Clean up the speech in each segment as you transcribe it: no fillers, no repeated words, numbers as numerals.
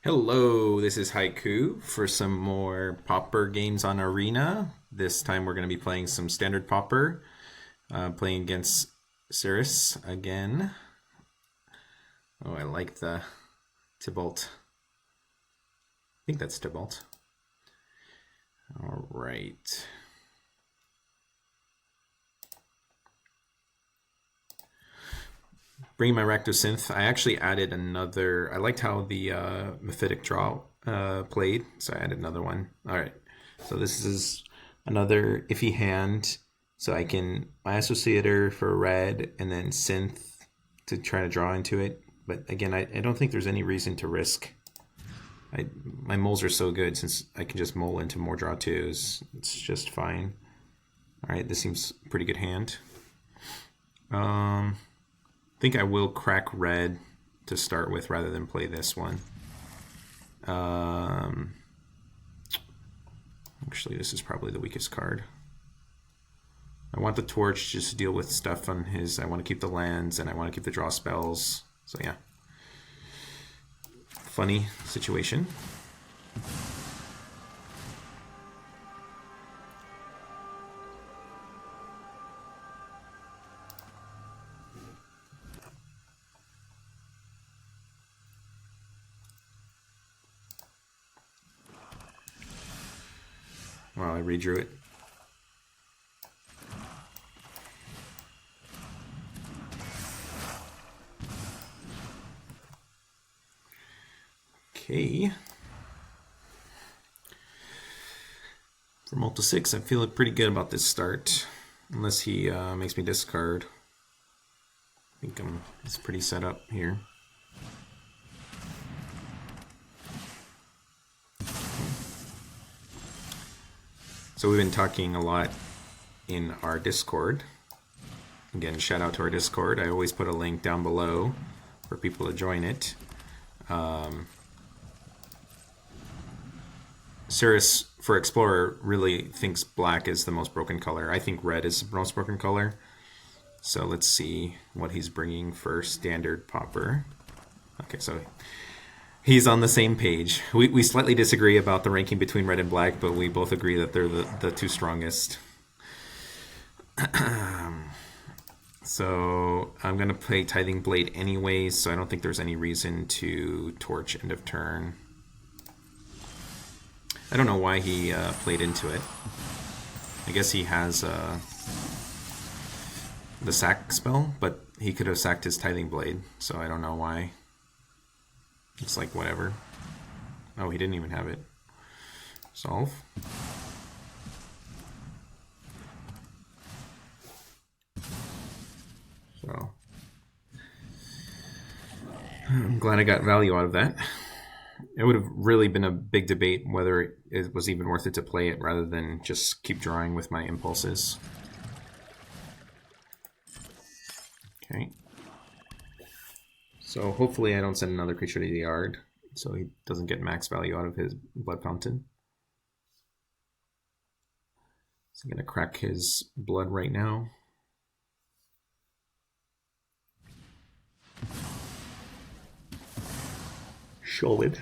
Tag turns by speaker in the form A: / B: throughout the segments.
A: Hello, this is Haiku for some more Pauper games on Arena. This time we're going to be playing some standard Pauper, playing against Cirrus again. Oh, I like the Tybalt. I think that's Tybalt. All right. Bringing my Rakdos Synth, I actually added another. I liked how the Mephitic Draught played, so I added another one. All right, so this is another iffy hand. So I can Maestros Theater for red, and then Synth to try to draw into it. But again, I don't think there's any reason to risk. My moles are so good since I can just mole into more draw twos. It's just fine. All right, this seems a pretty good hand. I think I will crack red to start with rather than play this one. Actually, this is probably the weakest card. I want the torch just to deal with stuff on his. I want to keep the lands and I want to keep the draw spells. So yeah, funny situation. Wow, I redrew it. Okay. For Multi 6, I feel pretty good about this start. Unless he makes me discard. I think it's pretty set up here. So we've been talking a lot in our Discord. Again, shout out to our Discord. I always put a link down below for people to join it. Cirrus, for Explorer, really thinks black is the most broken color. I think red is the most broken color. So let's see what he's bringing for standard Pauper. Okay, so he's on the same page. We slightly disagree about the ranking between red and black, but we both agree that they're the two strongest. So I'm going to play Tithing Blade anyways, so I don't think there's any reason to torch end of turn. I don't know why he played into it. I guess he has the sack spell, but he could have sacked his Tithing Blade, so I don't know why. It's like whatever. Oh, he didn't even have it. Solve. So I'm glad I got value out of that. It would have really been a big debate whether it was even worth it to play it rather than just keep drawing with my impulses. Okay. So hopefully I don't send another creature to the yard, so he doesn't get max value out of his Blood Fountain. So I'm going to crack his blood right now. Solid.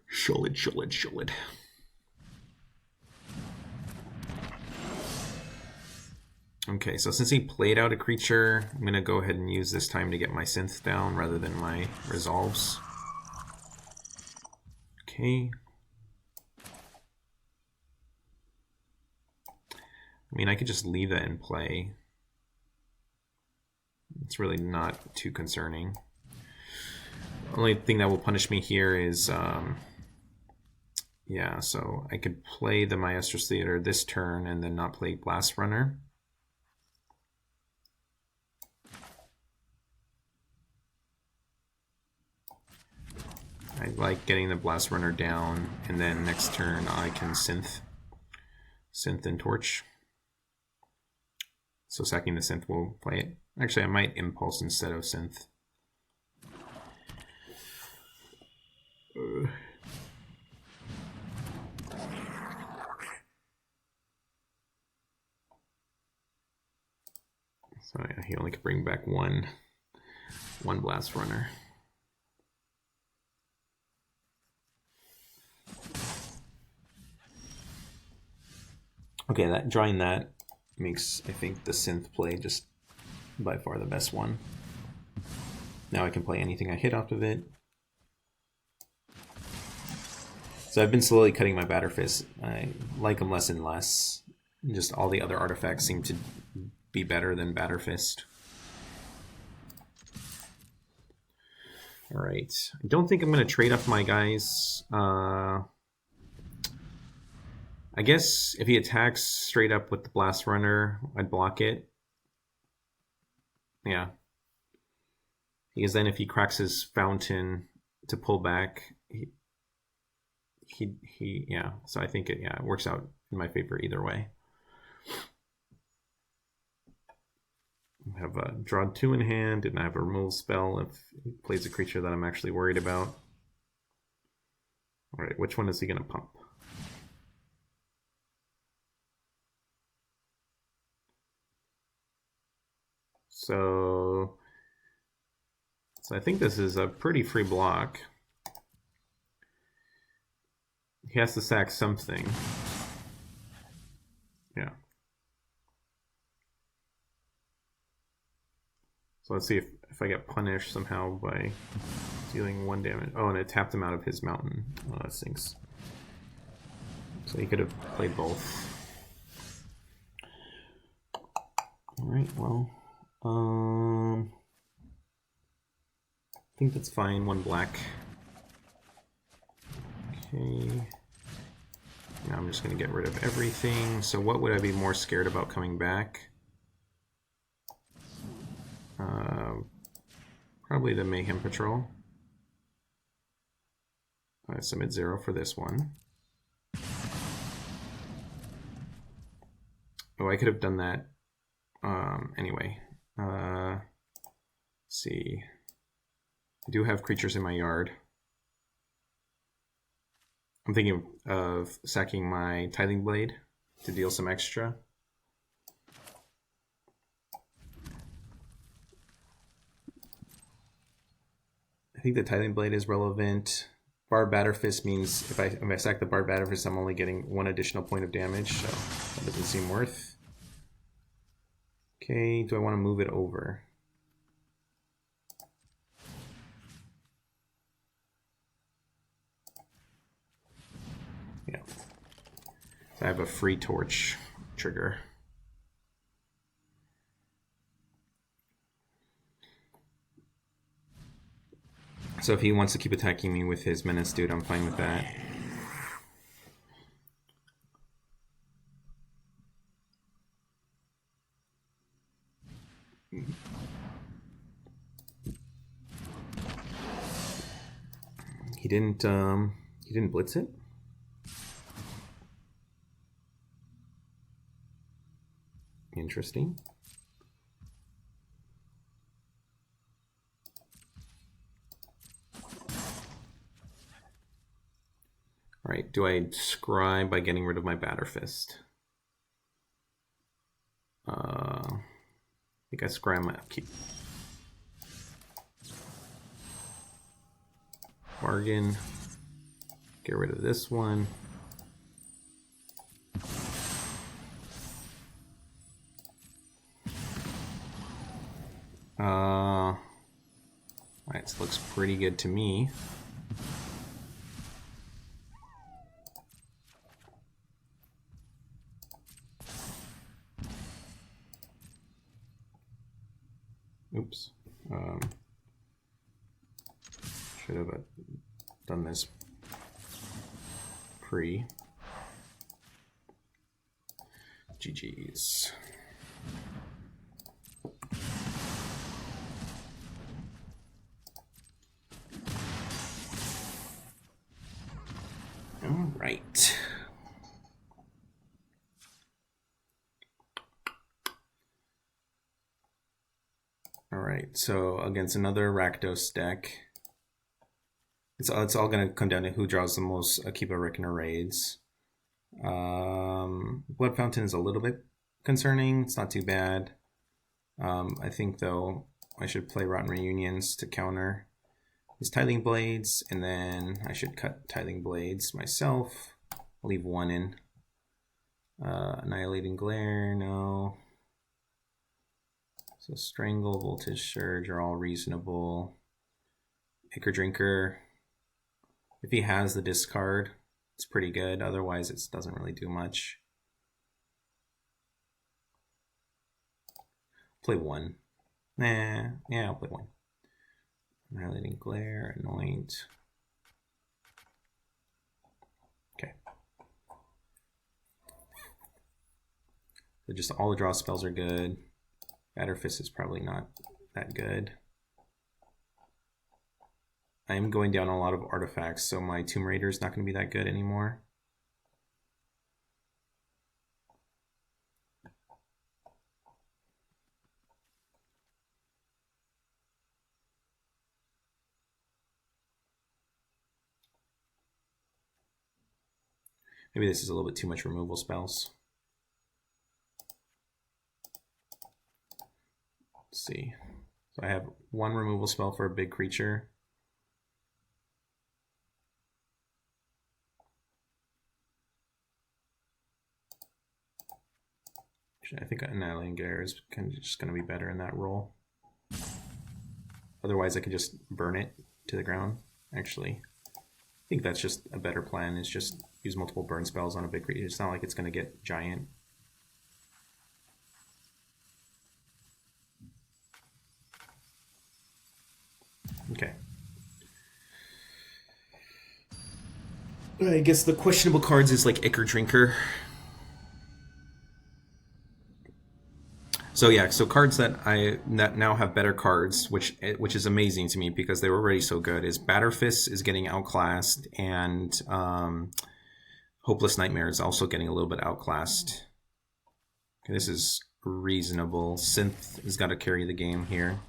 A: Solid, solid, solid. Okay, so since he played out a creature, I'm going to go ahead and use this time to get my synth down rather than my resolves. Okay. I mean, I could just leave that in play. It's really not too concerning. The only thing that will punish me here is, yeah, so I could play the Maestros Theater this turn and then not play Blast-Runner. I like getting the Blast-Runner down, and then next turn I can Synth and Torch. So sacking the Synth will play it. Actually, I might Impulse instead of Synth. So yeah, he only could bring back one Blast-Runner. Okay, drawing that makes, I think, the synth play just by far the best one. Now I can play anything I hit off of it. So I've been slowly cutting my Batterfist. I like them less and less. Just all the other artifacts seem to be better than Batterfist. Alright. I don't think I'm going to trade off my guys. I guess if he attacks straight up with the Blast-Runner, I'd block it. Yeah. Because then if he cracks his fountain to pull back, yeah. So I think it works out in my favor either way. I have a draw 2 in hand, and I have a removal spell if he plays a creature that I'm actually worried about. Alright, which one is he going to pump? So I think this is a pretty free block. He has to sack something. Yeah. So let's see if I get punished somehow by dealing 1 damage. Oh, and it tapped him out of his mountain. Oh, that stinks. So he could have played both. Alright, well. I think that's fine. 1 black. Okay. Now I'm just going to get rid of everything. So what would I be more scared about coming back? Probably the Mayhem Patrol. I submit 0 for this one. Oh, I could have done that. Anyway. Let's see. I do have creatures in my yard. I'm thinking of sacking my Tithing Blade to deal some extra. I think the Tithing Blade is relevant. Barbed Batterfist means if I sack the Barbed Batterfist, I'm only getting 1 additional point of damage, so that doesn't seem worth. Okay, do I want to move it over? Yeah. So I have a free torch trigger. So if he wants to keep attacking me with his Menace Dude, I'm fine with that. He didn't blitz it? Interesting. Alright, do I scry by getting rid of my Batterfist? I think I scry my upkeep. Bargain. Get rid of this one. Alright, this looks pretty good to me. Oops. Should have done this pre. GG's. All right. All right, so against another Rakdos deck, it's all going to come down to who draws the most Okiba Reckoner raids. Blood Fountain is a little bit concerning. It's not too bad. I think, though, I should play Rotten Reunions to counter his Tithing Blades, and then I should cut Tithing Blades myself. I'll leave 1 in. Annihilating Glare, no. So Strangle, Voltage Surge are all reasonable. Ichor Drinker, if he has the discard, it's pretty good. Otherwise, it doesn't really do much. Play one. Nah, yeah, I'll play one. Annihilating Glare, Anoint. Okay. So just all the draw spells are good. Batterfist is probably not that good. I am going down a lot of artifacts, so my Tomb Raider is not going to be that good anymore. Maybe this is a little bit too much removal spells. Let's see. So I have one removal spell for a big creature. I think Annihilating Glare is kind of just going to be better in that role. Otherwise, I could just burn it to the ground. Actually, I think that's just a better plan, is just use multiple burn spells on a big creature. It's not like it's going to get giant. Okay. I guess the questionable cards is like Ichor Drinker. So yeah, so cards that now have better cards, which is amazing to me because they were already so good, is Batterfist is getting outclassed, and Hopeless Nightmare is also getting a little bit outclassed. Okay, this is reasonable. Synth has got to carry the game here.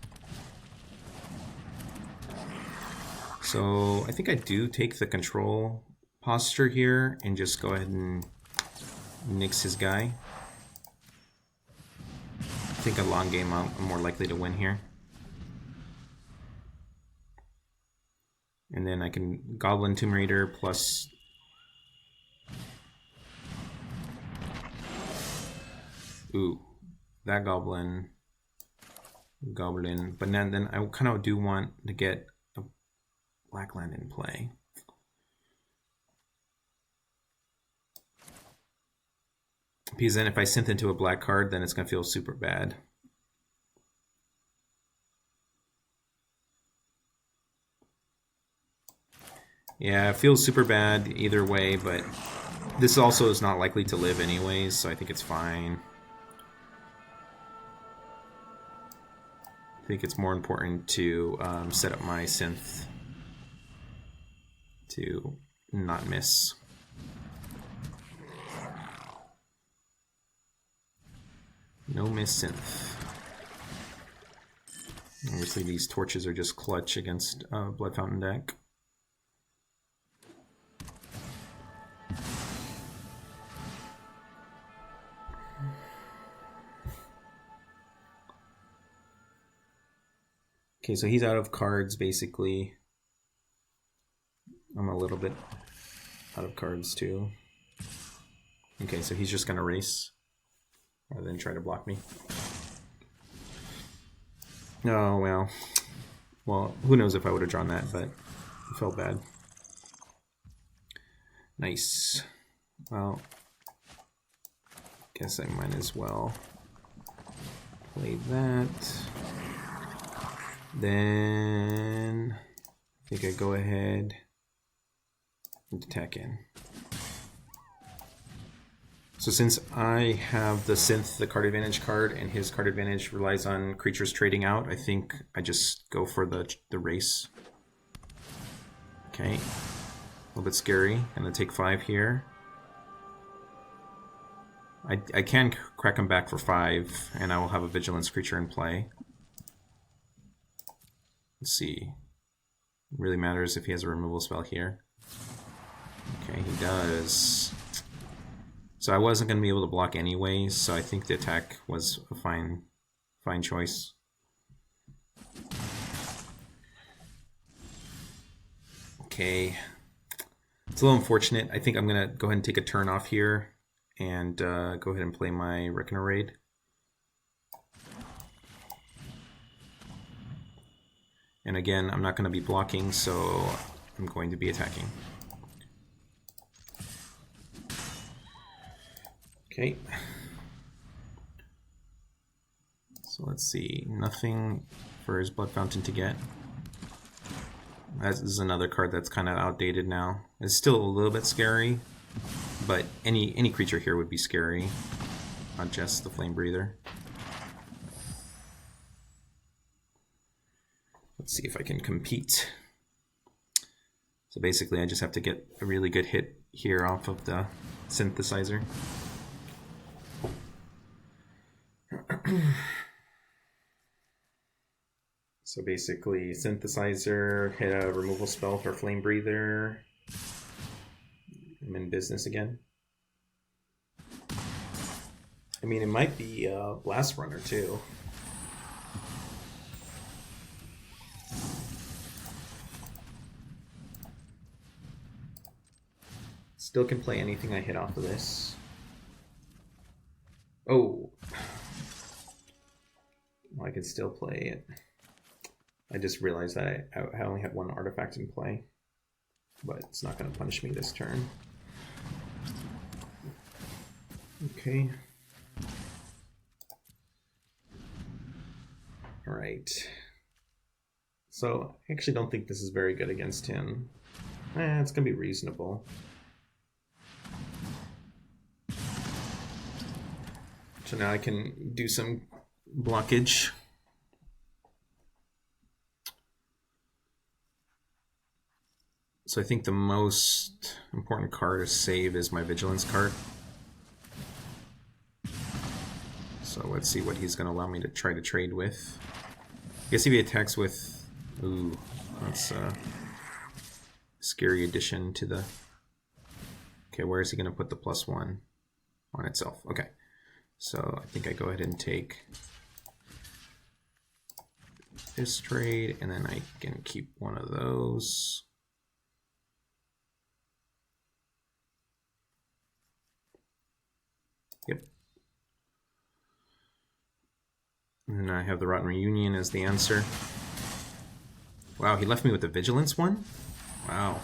A: So I think I do take the control posture here and just go ahead and nix his guy. I think a long game I'm more likely to win here. And then I can Goblin Tomb Raider plus... Ooh, that Goblin. But then I kind of do want to get a black land in play. Because then if I synth into a black card, then it's going to feel super bad. Yeah, it feels super bad either way, but this also is not likely to live anyways, so I think it's fine. I think it's more important to set up my synth to not miss. No miss synth. Obviously these torches are just clutch against Blood Fountain deck. Okay, so he's out of cards basically. I'm a little bit out of cards too. Okay, so he's just gonna race rather than try to block me. Oh, well. Well, who knows if I would have drawn that, but it felt bad. Nice. Well, guess I might as well play that. Then I think I go ahead and attack in. So since I have the Synth, the card advantage card, and his card advantage relies on creatures trading out, I think I just go for the race. Okay. A little bit scary. I'm going to take 5 here. I can crack him back for 5, and I will have a Vigilance creature in play. Let's see. It really matters if he has a removal spell here. Okay, he does. So I wasn't going to be able to block anyways, so I think the attack was a fine choice. Okay. It's a little unfortunate. I think I'm going to go ahead and take a turn off here and go ahead and play my Reckoner Raid. And again, I'm not going to be blocking, so I'm going to be attacking. Okay. So let's see, nothing for his Blood Fountain to get. This is another card that's kind of outdated now. It's still a little bit scary, but any creature here would be scary, not just the Flame Breather. Let's see if I can compete. So basically I just have to get a really good hit here off of the Synthesizer. So basically, Synthesizer, hit a removal spell for Flame Breather. I'm in business again. I mean, it might be Blast-Runner too. Still can play anything I hit off of this. Oh. Well, I can still play it. I just realized that I only had one artifact in play, but it's not going to punish me this turn. Okay. All right. So I actually don't think this is very good against him. It's going to be reasonable. So now I can do some blockage. So I think the most important card to save is my Vigilance card. So let's see what he's going to allow me to try to trade with. I guess if he attacks with... Ooh, that's a scary addition to the... Okay, where is he going to put the +1 on itself? Okay, so I think I go ahead and take this trade, and then I can keep one of those. Yep. And I have the Rotten Reunion as the answer. Wow, he left me with the Vigilance one? Wow.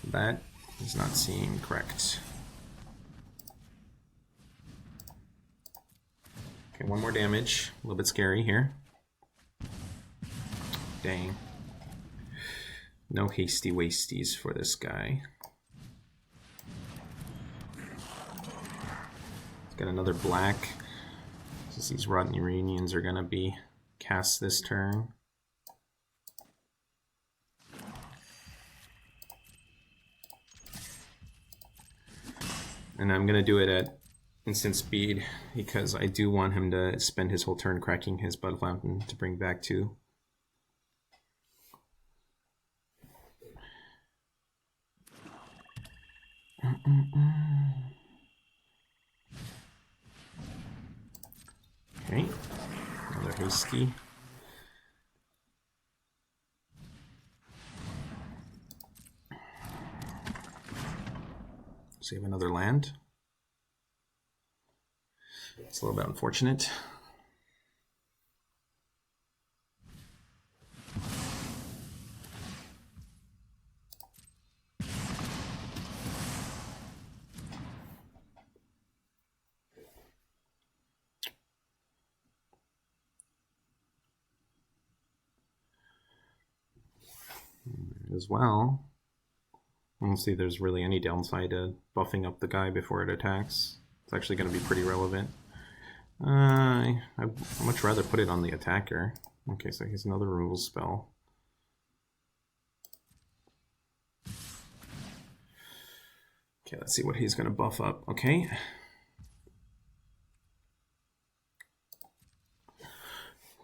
A: That does not seem correct. Okay, one more damage. A little bit scary here. Dang. No hasty wasties for this guy. Got another black. Since these Rotten Reunions are going to be cast this turn. And I'm going to do it at instant speed because I do want him to spend his whole turn cracking his Blood Fountain to bring back 2. Okay, another hasty. Save another land. It's a little bit unfortunate. As well, I don't see there's really any downside to buffing up the guy before it attacks. It's actually going to be pretty relevant. I'd much rather put it on the attacker. Okay, so here's another removal spell. Okay, let's see what he's going to buff up. Okay.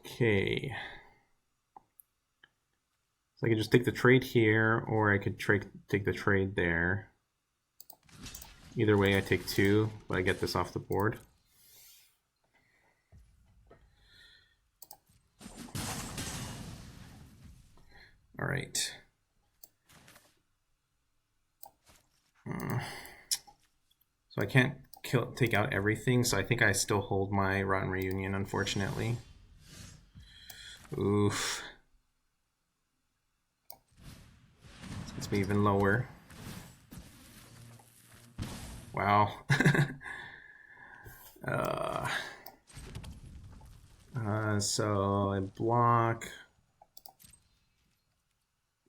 A: Okay. So I could just take the trade here, or I could take the trade there. Either way, I take 2, but I get this off the board. All right. So I can't take out everything, so I think I still hold my Rotten Reunion, unfortunately. Oof. It's me even lower. Wow. So I block.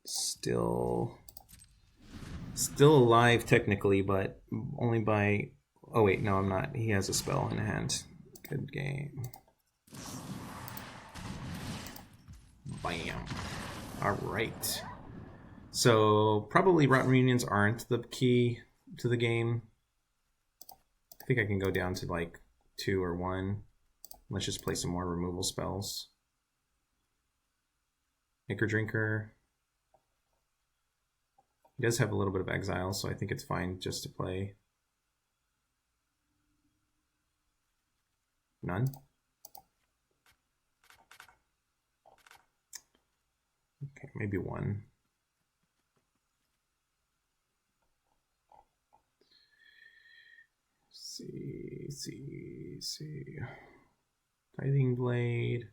A: Still alive technically, but only by... Oh wait, no, I'm not. He has a spell in hand. Good game. Bam. Alright. So probably Rotten Reunions aren't the key to the game. I think I can go down to like 2 or 1. Let's just play some more removal spells. Ichor Drinker. He does have a little bit of exile, so I think it's fine just to play. None? Okay, maybe 1. See. Tithing Blade.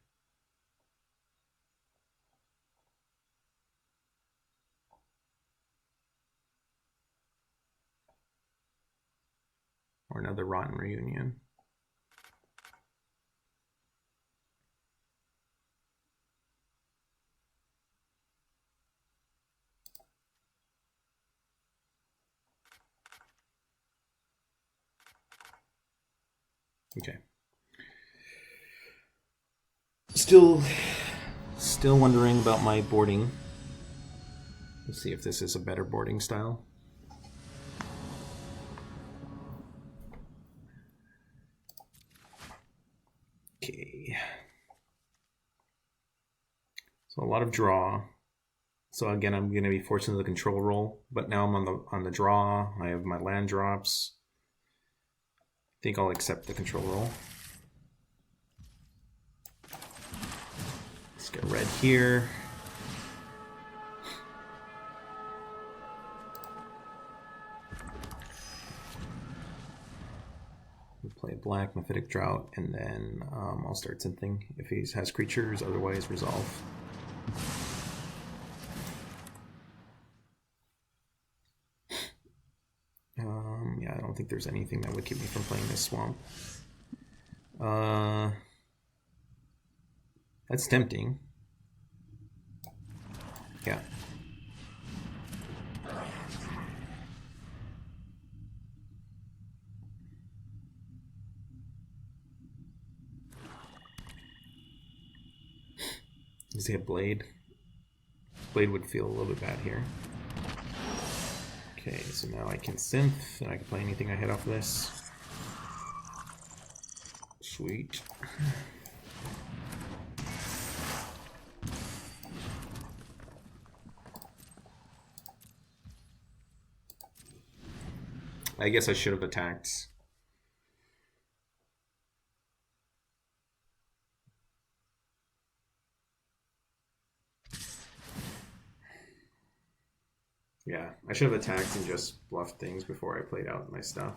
A: Or another Rotten Reunion. Okay. Still wondering about my boarding. Let's see if this is a better boarding style. Okay. So a lot of draw. So again, I'm going to be forced into the control roll, but now I'm on the draw. I have my land drops. I think I'll accept the control roll. Let's get red here. We'll play black, Mephitic Draught, and then I'll start synthing if he has creatures, otherwise resolve. Yeah, I don't think there's anything that would keep me from playing this swamp. That's tempting. Yeah. Does he have Blade? Blade would feel a little bit bad here. Okay, so now I can synth, and I can play anything I hit off of this. Sweet. I guess I should have attacked. Yeah, I should have attacked and just bluffed things before I played out my stuff.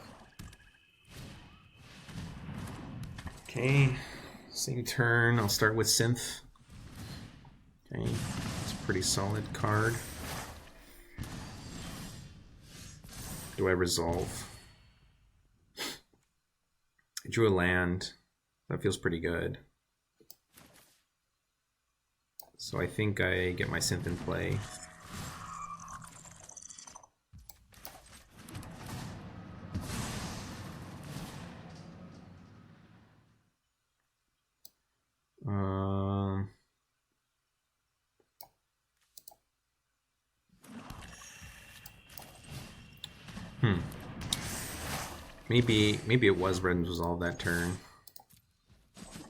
A: Okay, same turn. I'll start with Synth. Okay, it's a pretty solid card. Do I resolve? I drew a land. That feels pretty good. So I think I get my Synth in play. Maybe it was Wrenn resolve that turn.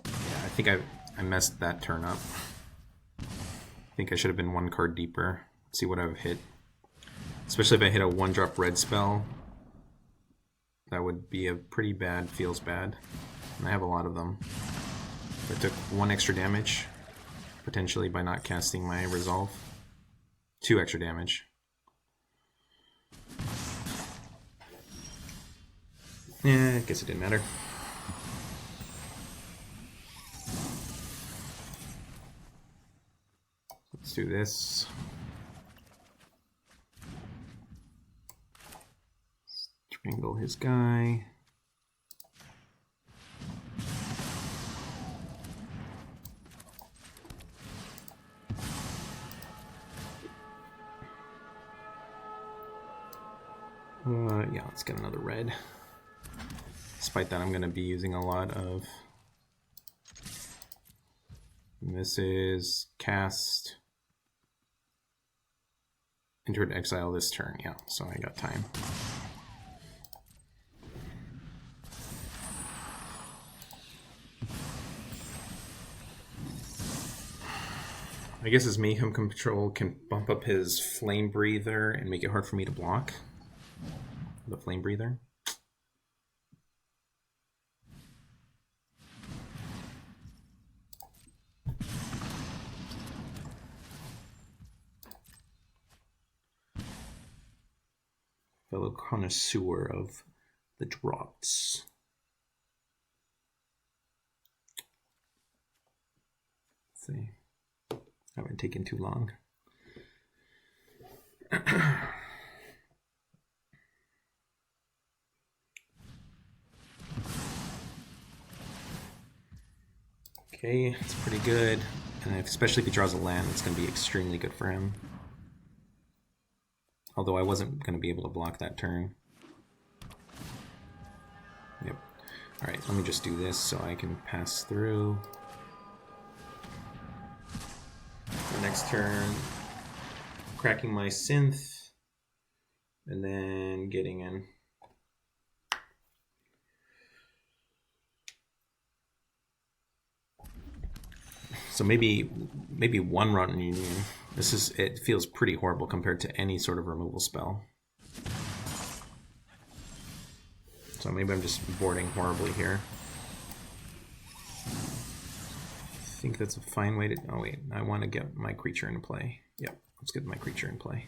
A: Yeah, I think I messed that turn up. I think I should have been 1 card deeper. Let's see what I've hit. Especially if I hit a 1-drop red spell. That would be a pretty bad, feels bad. And I have a lot of them. I took 1 extra damage, potentially by not casting my resolve. 2 extra damage. Yeah, I guess it didn't matter. Let's do this. Strangle his guy. Yeah, let's get another red. Despite that, I'm going to be using a lot of... And this is cast... Enter to exile this turn, yeah, so I got time. I guess his Mayhem Control can bump up his Flame Breather and make it hard for me to block the Flame Breather. Fellow connoisseur of the draughts. Let's see. Haven't taken too long. Okay, it's pretty good. And especially if he draws a land, it's going to be extremely good for him. Although I wasn't going to be able to block that turn. Yep. Alright, let me just do this so I can pass through. The next turn, cracking my synth, and then getting in. So maybe one run union. It feels pretty horrible compared to any sort of removal spell. So maybe I'm just boarding horribly here. I think that's a fine way to... Oh wait, I want to get my creature in play. Yep, let's get my creature in play.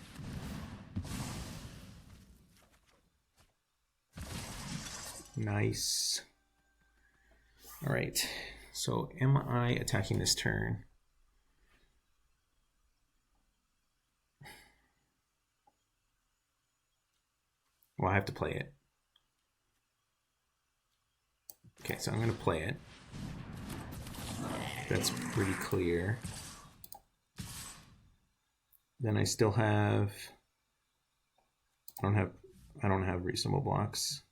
A: Nice. Alright, so am I attacking this turn? Well, I have to play it. Okay, so I'm going to play it. That's pretty clear. Then I still have... I don't have reasonable blocks.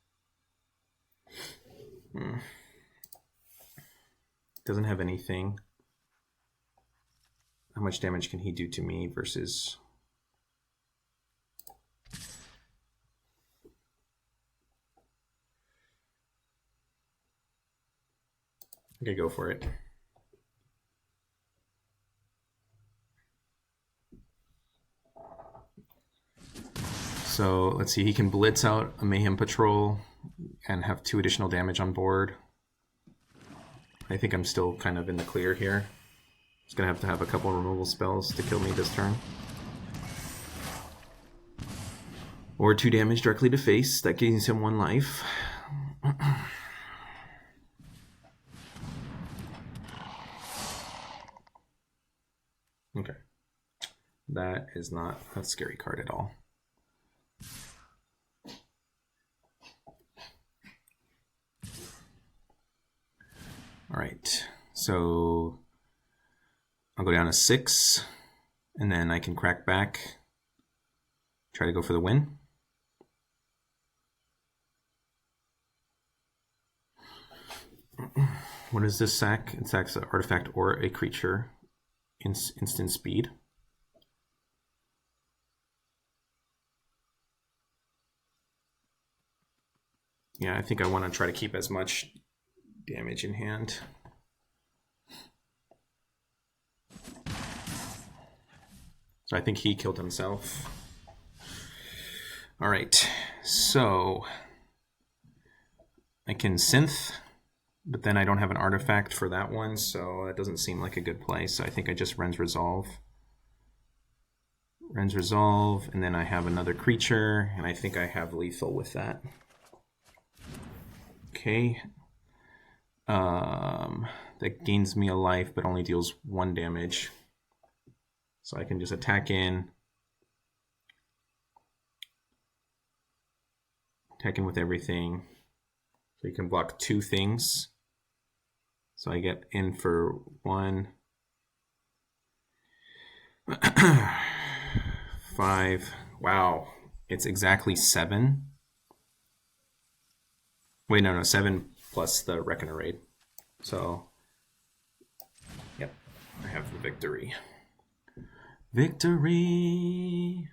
A: Doesn't have anything. How much damage can he do to me versus... Okay, go for it. So let's see, he can blitz out a Mayhem Patrol and have 2 additional damage on board. I think I'm still kind of in the clear here. He's going to have a couple removal spells to kill me this turn. Or 2 damage directly to face. That gains him 1 life. Okay. That is not a scary card at all. Alright, so I'll go down to 6, and then I can crack back, try to go for the win. What is this sack? It sacks an artifact or a creature, instant speed. Yeah, I think I want to try to keep as much damage in hand. So I think he killed himself. All right, so I can synth, but then I don't have an artifact for that one, so that doesn't seem like a good play. So I think I just Wrenn's Resolve. Wrenn's Resolve, and then I have another creature, and I think I have lethal with that. Okay. That gains me a life, but only deals 1 damage. So I can just attack in. Attack in with everything. So you can block 2 things. So I get in for 1. 5. Wow. It's exactly 7. Wait, no, 7 plus the Reckoner Raid. So, yep, I have the victory. Victory!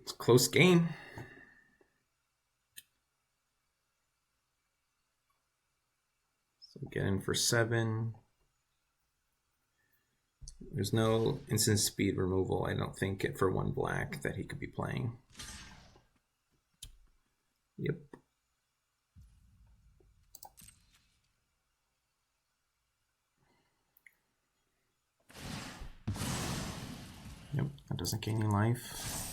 A: It's a close game. So get in for 7. There's no instant speed removal, I don't think, for 1 black that he could be playing. Yep. Yep, that doesn't gain any life.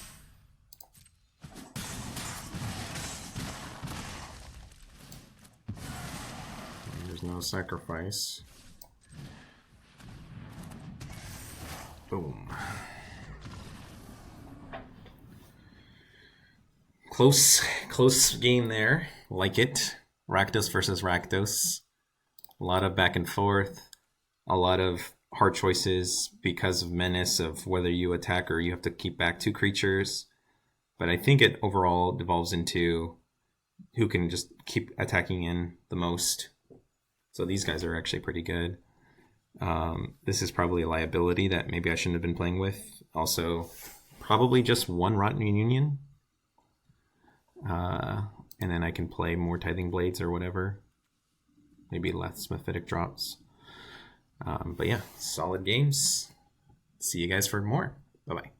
A: And there's no sacrifice. Boom. Close game there. Like it. Rakdos versus Rakdos. A lot of back and forth. A lot of hard choices because of menace of whether you attack or you have to keep back 2 creatures. But I think it overall devolves into who can just keep attacking in the most. So these guys are actually pretty good. This is probably a liability that maybe I shouldn't have been playing with. Also, probably just 1 Rotten Union. And then I can play more Tithing Blades or whatever. Maybe less Mephitic Draughts. But yeah, solid games. See you guys for more. Bye-bye.